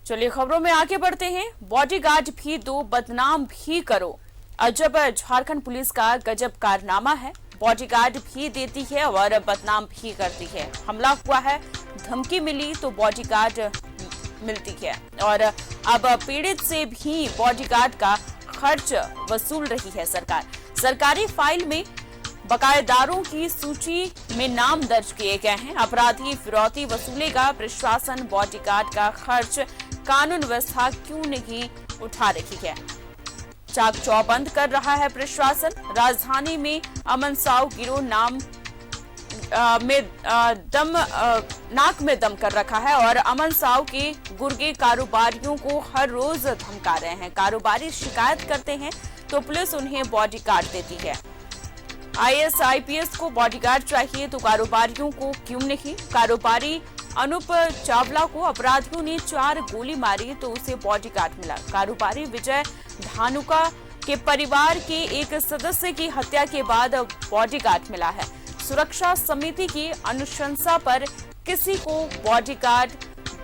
चलिए खबरों में आगे बढ़ते हैं। बॉडीगार्ड भी दो, बदनाम भी करो। अजब झारखंड पुलिस का गजब कारनामा है। बॉडीगार्ड भी देती है और बदनाम भी करती है। हमला हुआ है, धमकी मिली तो बॉडीगार्ड मिलती है और अब पीड़ित से भी बॉडीगार्ड का खर्च वसूल रही है सरकार। सरकारी फाइल में बकायेदारों की सूची में नाम दर्ज किए गए हैं। अपराधी फिरौती वसूलेगा, प्रशासन बॉडीगार्ड का खर्च कानून व्यवस्था क्यों नहीं उठा रही है। चाक चौबंद कर रहा है प्रशासन। राजधानी में अमन साव गिरोह नाक में दम कर रखा है और अमन साव के गुर्गे कारोबारियों को हर रोज धमका रहे हैं। कारोबारी शिकायत करते हैं तो पुलिस उन्हें बॉडीगार्ड देती है। आईएएस आईपीएस को बॉडीगार्ड चाहिए तो कारोबारियों को क्यों नहीं। कारोबारी अनूप चावला को अपराधियों ने 4 गोली मारी तो उसे बॉडीगार्ड मिला। कारोबारी विजय धानुका के परिवार के एक सदस्य की हत्या के बाद बॉडीगार्ड मिला है। सुरक्षा समिति की अनुशंसा पर किसी को बॉडीगार्ड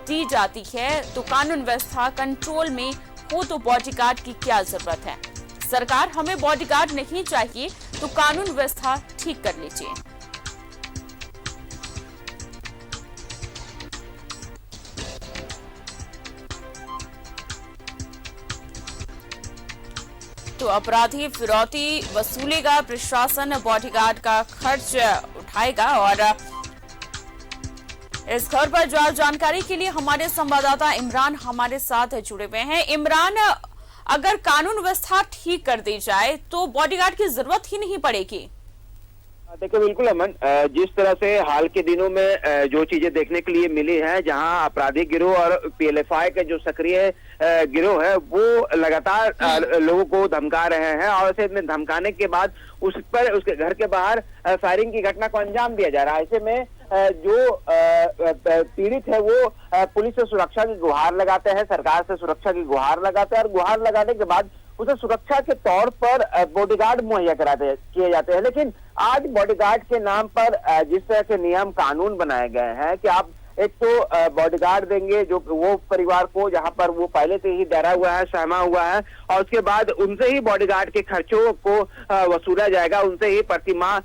दी जाती है तो कानून व्यवस्था कंट्रोल में हो तो बॉडीगार्ड की क्या जरूरत है। सरकार हमें बॉडीगार्ड नहीं चाहिए तो कानून व्यवस्था ठीक कर लीजिए। तो अपराधी फिरौती वसूलेगा, प्रशासन बॉडीगार्ड का खर्च उठाएगा। और इस खबर पर ज्यादा जानकारी के लिए हमारे संवाददाता इमरान हमारे साथ जुड़े हुए हैं। इमरान, अगर कानून व्यवस्था ठीक कर दी जाए तो बॉडीगार्ड की जरूरत ही नहीं पड़ेगी। देखिए बिल्कुल अमन, जिस तरह से हाल के दिनों में जो चीजें देखने के लिए मिली हैं, जहां आपराधिक गिरोह और पीएलएफआई के जो सक्रिय गिरोह है वो लगातार लोगों को धमका रहे हैं और ऐसे धमकाने के बाद उस पर उसके घर के बाहर फायरिंग की घटना को अंजाम दिया जा रहा है। ऐसे में जो पीड़ित है वो पुलिस से सुरक्षा की गुहार लगाते हैं, सरकार से सुरक्षा की गुहार लगाते हैं और गुहार लगाने के बाद उसे सुरक्षा के तौर पर बॉडीगार्ड मुहैया किए जाते हैं। लेकिन आज बॉडीगार्ड के नाम पर जिस तरह के नियम कानून बनाए गए हैं कि आप एक तो बॉडीगार्ड देंगे जो वो परिवार को जहां पर वो पहले से ही डरा हुआ है, सहमा हुआ है, और उसके बाद उनसे ही बॉडीगार्ड के खर्चों को वसूला जाएगा, उनसे ही प्रतिमाह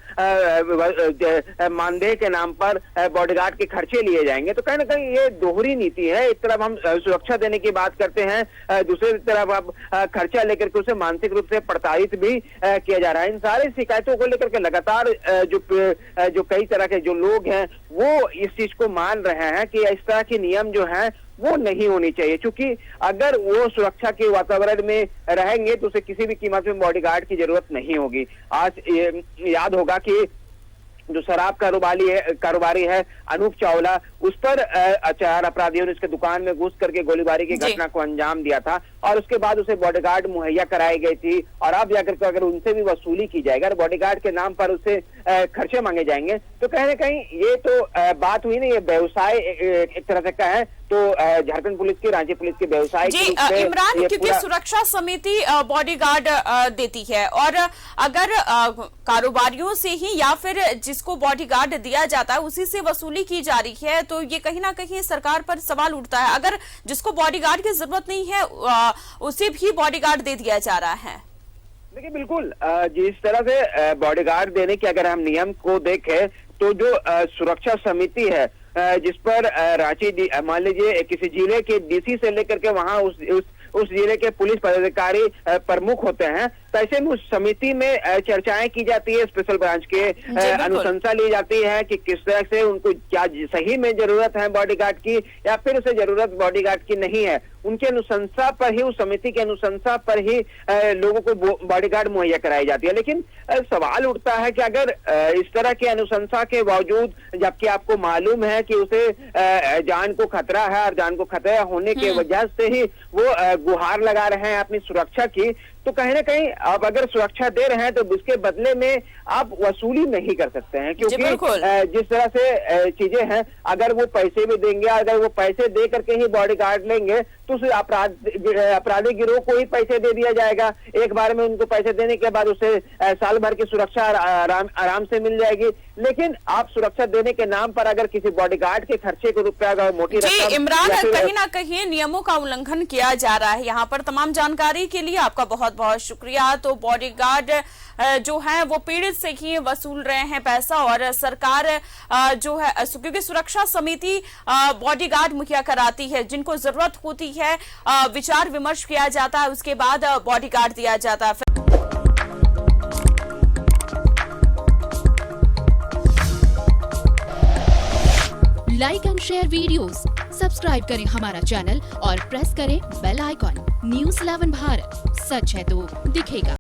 मानदेय के नाम पर बॉडीगार्ड के खर्चे लिए जाएंगे। तो कहीं ना कहीं ये दोहरी नीति है। एक तरफ हम सुरक्षा देने की बात करते हैं, दूसरी तरफ अब खर्चा लेकर के उसे मानसिक रूप से प्रताड़ित भी किया जा रहा है। इन सारी शिकायतों को लेकर के लगातार जो कई तरह के जो लोग हैं वो इस चीज को मान रहे हैं कि इस तरह के नियम जो है वो नहीं होनी चाहिए, क्योंकि अगर वो सुरक्षा के वातावरण में रहेंगे तो उसे किसी भी कीमत में बॉडीगार्ड की जरूरत नहीं होगी। आज याद होगा कि जो शराब कारोबारी है अनूप चावला, उस पर 4 अपराधियों ने उसके दुकान में घुस करके गोलीबारी की घटना को अंजाम दिया था और उसके बाद उसे बॉडीगार्ड मुहैया कराई गई थी। और अब जाकर के अगर उनसे भी वसूली की जाएगी और बॉडीगार्ड के नाम पर उससे खर्चे मांगे जाएंगे तो कहीं ना कहीं ये तो बात हुई नहीं, ये व्यवसाय एक तरह से कहें तो झारखंड पुलिस की, रांची पुलिस के व्यवसाय जी इमरान, क्योंकि सुरक्षा समिति बॉडीगार्ड देती है और अगर कारोबारियों से ही या फिर जिसको बॉडीगार्ड दिया जाता है उसी से वसूली की जा रही है तो ये कहीं ना कहीं सरकार पर सवाल उठता है। अगर जिसको बॉडीगार्ड की जरूरत नहीं है उसे भी बॉडीगार्ड दे दिया जा रहा है। देखिए बिल्कुल, जिस तरह से बॉडीगार्ड देने के अगर हम नियम को देखें तो जो सुरक्षा समिति है जिस पर रांची मान लीजिए किसी जिले के डीसी से लेकर के वहां उस जिले के पुलिस पदाधिकारी प्रमुख होते हैं, तो ऐसे में उस समिति में चर्चाएं की जाती है, स्पेशल ब्रांच के अनुशंसा ली जाती है कि किस तरह से उनको क्या सही में जरूरत है बॉडीगार्ड की या फिर उसे जरूरत बॉडीगार्ड की नहीं है। उनकी अनुशंसा पर ही, उस समिति की अनुशंसा पर ही लोगों को बॉडीगार्ड मुहैया कराई जाती है। लेकिन सवाल उठता है कि अगर इस तरह की अनुशंसा के बावजूद, जबकि आपको मालूम है कि उसे जान को खतरा है और जान को खतरा होने के वजह से ही वो गुहार लगा रहे हैं अपनी सुरक्षा की, तो कहीं ना कहीं आप अगर सुरक्षा दे रहे हैं तो उसके बदले में आप वसूली नहीं कर सकते हैं, क्योंकि जिस तरह से चीजें हैं, अगर वो पैसे भी देंगे, अगर वो पैसे दे करके ही बॉडीगार्ड लेंगे तो उस अपराधी गिरोह को ही पैसे दे दिया जाएगा। एक बार में उनको पैसे देने के बाद उसे साल भर की सुरक्षा आराम से मिल जाएगी। लेकिन आप सुरक्षा देने के नाम पर अगर किसी बॉडीगार्ड के खर्चे को रुपया मोटी रकम, इमरान, कहीं ना कहीं नियमों का उल्लंघन किया जा रहा है यहाँ पर। तमाम जानकारी के लिए आपका बहुत बहुत शुक्रिया। तो बॉडीगार्ड जो है वो पीड़ित से ही वसूल रहे हैं पैसा, और सरकार जो है, क्योंकि सुरक्षा समिति बॉडीगार्ड मुहैया कराती है, जिनको जरूरत होती है विचार विमर्श किया जाता है, उसके बाद बॉडीगार्ड दिया जाता है। Like and share videos, subscribe करें हमारा चैनल और प्रेस करें बेल आइकॉन। News 11 भारत, सच है तो दिखेगा।